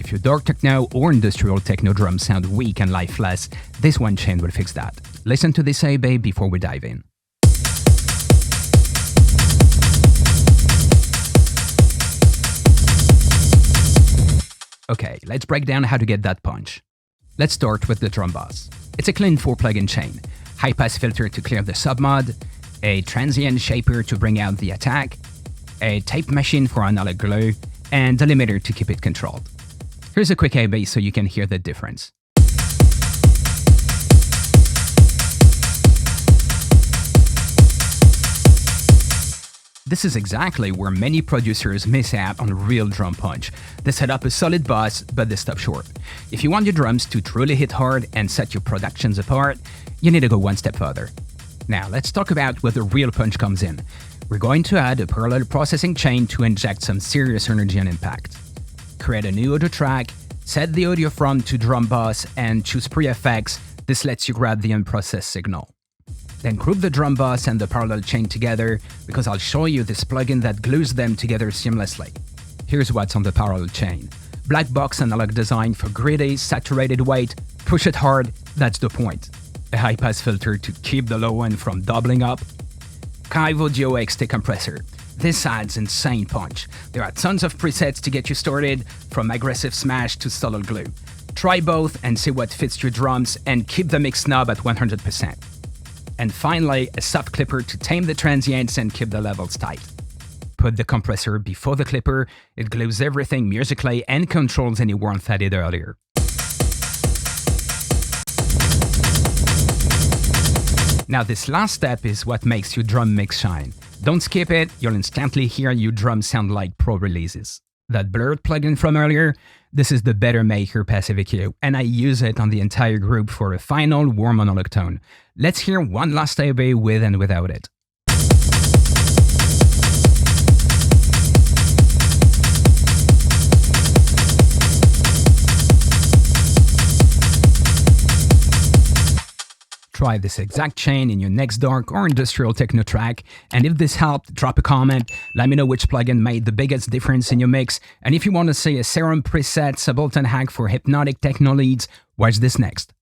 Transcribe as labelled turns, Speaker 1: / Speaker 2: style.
Speaker 1: If your dark techno or industrial techno drums sound weak and lifeless, this one chain will fix that. Listen to this A-Bay before we dive in. Okay, let's break down how to get that punch. Let's start with the drum bass. It's a clean 4-plugin chain. High-pass filter to clear the submod, a transient shaper to bring out the attack, a tape machine for analog glue, and a limiter to keep it controlled. Here's a quick A-Bay so you can hear the difference. This is exactly where many producers miss out on real drum punch. They set up a solid bass, but they stop short. If you want your drums to truly hit hard and set your productions apart, you need to go one step further. Now, let's talk about where the real punch comes in. We're going to add a parallel processing chain to inject some serious energy and impact. Create a new audio track, set the audio from to drum bass, and choose pre-effects. This lets you grab the unprocessed signal. Then group the drum bass and the parallel chain together, because I'll show you this plugin that glues them together seamlessly. Here's what's on the parallel chain. Black box analog design for gritty, saturated weight, push it hard, that's the point. A high-pass filter to keep the low end from doubling up. Kiive Audio XTComp compressor. This adds insane punch. There are tons of presets to get you started, from aggressive smash to solid glue. Try both and see what fits your drums, and keep the mix knob at 100%. And finally, a soft clipper to tame the transients and keep the levels tight. Put the compressor before the clipper, it glues everything musically and controls any warmth added earlier. Now this last step is what makes your drum mix shine. Don't skip it, you'll instantly hear your drums sound like pro releases. That blurred plugin from earlier, this is the Bettermaker Passive EQ, and I use it on the entire group for a final warm analog tone. Let's hear one last A-Bay with and without it. Try this exact chain in your next dark or industrial techno track, and if this helped, drop a comment, let me know which plugin made the biggest difference in your mix, and if you want to see a Serum presets Ableton hack for hypnotic techno leads, watch this next.